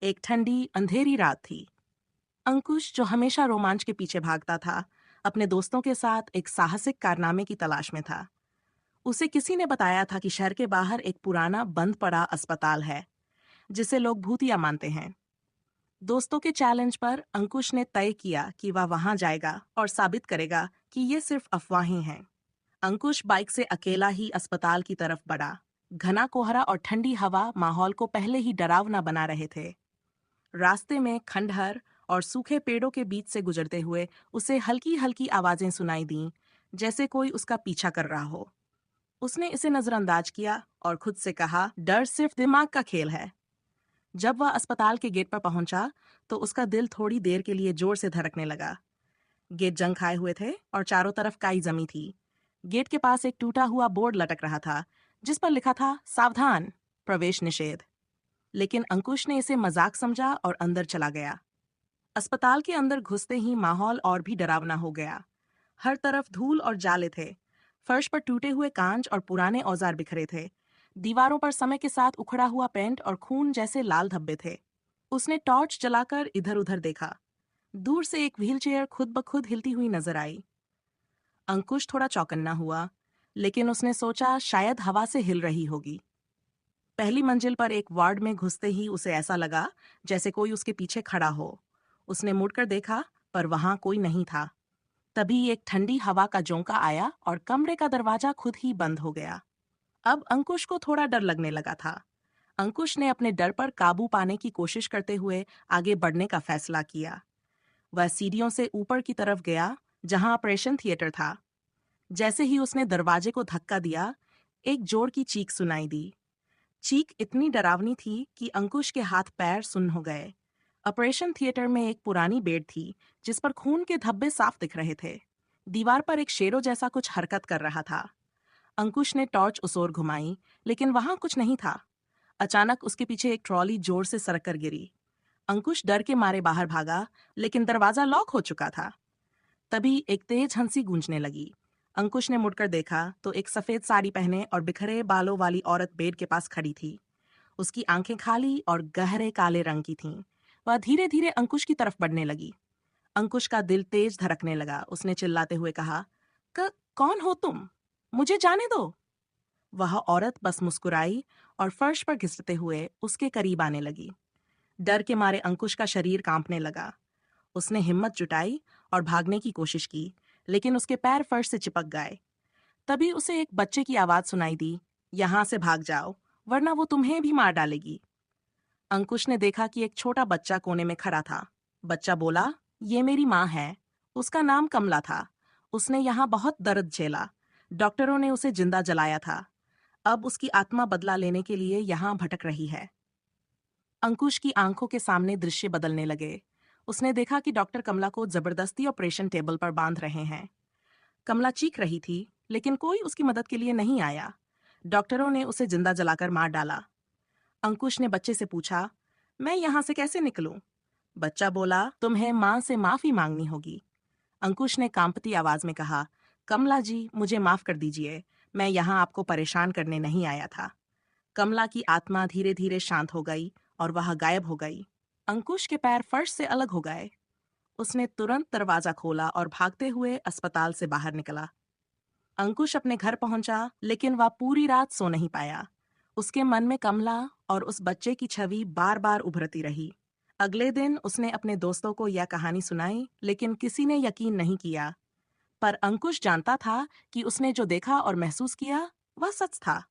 एक ठंडी अंधेरी रात थी। अंकुश, जो हमेशा रोमांच के पीछे भागता था, अपने दोस्तों के साथ एक साहसिक कारनामे की तलाश में था। उसे किसी ने बताया था कि शहर के बाहर एक पुराना बंद पड़ा अस्पताल है, जिसे लोग भूतिया मानते हैं। दोस्तों के चैलेंज पर अंकुश ने तय किया कि वह वहां जाएगा और साबित करेगा कि ये सिर्फ अफवाहें हैं। अंकुश बाइक से अकेला ही अस्पताल की तरफ बढ़ा। घना कोहरा और ठंडी हवा माहौल को पहले ही डरावना बना रहे थे। रास्ते में खंडहर और सूखे पेड़ों के बीच से गुजरते हुए उसे हल्की हल्की आवाजें सुनाई दीं, जैसे कोई उसका पीछा कर रहा हो। उसने इसे नजरअंदाज किया और खुद से कहा, डर सिर्फ दिमाग का खेल है। जब वह अस्पताल के गेट पर पहुंचा, तो उसका दिल थोड़ी देर के लिए जोर से धड़कने लगा। गेट जंग खाए हुए थे और चारों तरफ काई जमी थी। गेट के पास एक टूटा हुआ बोर्ड लटक रहा था, जिस पर लिखा था, सावधान, प्रवेश निषेध। लेकिन अंकुश ने इसे मजाक समझा और अंदर चला गया। अस्पताल के अंदर घुसते ही माहौल और भी डरावना हो गया। हर तरफ धूल और जाले थे। फर्श पर टूटे हुए कांच और पुराने औजार बिखरे थे। दीवारों पर समय के साथ उखड़ा हुआ पेंट और खून जैसे लाल धब्बे थे। उसने टॉर्च जलाकर इधर उधर देखा। दूर से एक व्हीलचेयर खुद ब खुद हिलती हुई नजर आई। अंकुश थोड़ा चौकन्ना हुआ, लेकिन उसने सोचा शायद हवा से हिल रही होगी। पहली मंजिल पर एक वार्ड में घुसते ही उसे ऐसा लगा जैसे कोई उसके पीछे खड़ा हो। उसने मुड़कर देखा, पर वहां कोई नहीं था। तभी एक ठंडी हवा का झोंका आया और कमरे का दरवाजा खुद ही बंद हो गया। अब अंकुश को थोड़ा डर लगने लगा था। अंकुश ने अपने डर पर काबू पाने की कोशिश करते हुए आगे बढ़ने का फैसला किया। वह सीढ़ियों से ऊपर की तरफ गया, जहां ऑपरेशन थिएटर था। जैसे ही उसने दरवाजे को धक्का दिया, एक जोर की चीख सुनाई दी। चीख इतनी डरावनी थी कि अंकुश के हाथ पैर सुन्न हो गए। ऑपरेशन थिएटर में एक पुरानी बेड थी, जिस पर खून के धब्बे साफ दिख रहे थे। दीवार पर एक शेरों जैसा कुछ हरकत कर रहा था। अंकुश ने टॉर्च उस ओर घुमाई, लेकिन वहां कुछ नहीं था। अचानक उसके पीछे एक ट्रॉली जोर से सरक कर गिरी। अंकुश डर के मारे बाहर भागा, लेकिन दरवाजा लॉक हो चुका था। तभी एक तेज हंसी गूंजने लगी। अंकुश ने मुड़कर देखा तो एक सफेद साड़ी पहने और बिखरे बालों वाली औरत बेड के पास खड़ी थी। उसकी आंखें खाली और गहरे काले रंग की थीं। वह धीरे धीरे अंकुश की तरफ बढ़ने लगी। अंकुश का दिल तेज धड़कने लगा। उसने चिल्लाते हुए कहा, कौन हो तुम? मुझे जाने दो। वह औरत बस मुस्कुराई और फर्श पर घिसते हुए उसके करीब आने लगी। डर के मारे अंकुश का शरीर कांपने लगा। उसने हिम्मत जुटाई और भागने की कोशिश की, लेकिन उसके पैर फर्श से चिपक गए। तभी उसे एक बच्चे की आवाज सुनाई दी, यहां से भाग जाओ, वरना वो तुम्हें भी मार डालेगी। अंकुश ने देखा कि एक छोटा बच्चा कोने में खड़ा था। बच्चा बोला, ये मेरी माँ है। उसका नाम कमला था। उसने यहाँ बहुत दर्द झेला। डॉक्टरों ने उसे जिंदा जलाया था। अब उसकी आत्मा बदला लेने के लिए यहाँ भटक रही है। अंकुश की आंखों के सामने दृश्य बदलने लगे। उसने देखा कि डॉक्टर कमला को जबरदस्ती ऑपरेशन टेबल पर बांध रहे हैं। कमला चीख रही थी, लेकिन कोई उसकी मदद के लिए नहीं आया। डॉक्टरों ने उसे जिंदा जलाकर मार डाला। अंकुश ने बच्चे से पूछा, मैं यहाँ से कैसे निकलूं? बच्चा बोला, तुम्हें माँ से माफी मांगनी होगी। अंकुश ने कांपती आवाज में कहा, कमला जी, मुझे माफ कर दीजिए। मैं यहाँ आपको परेशान करने नहीं आया था। कमला की आत्मा धीरे धीरे शांत हो गई और वह गायब हो गई। अंकुश के पैर फर्श से अलग हो गए। उसने तुरंत दरवाजा खोला और भागते हुए अस्पताल से बाहर निकला। अंकुश अपने घर पहुंचा, लेकिन वह पूरी रात सो नहीं पाया। उसके मन में कमला और उस बच्चे की छवि बार बार उभरती रही। अगले दिन उसने अपने दोस्तों को यह कहानी सुनाई, लेकिन किसी ने यकीन नहीं किया। पर अंकुश जानता था कि उसने जो देखा और महसूस किया, वह सच था।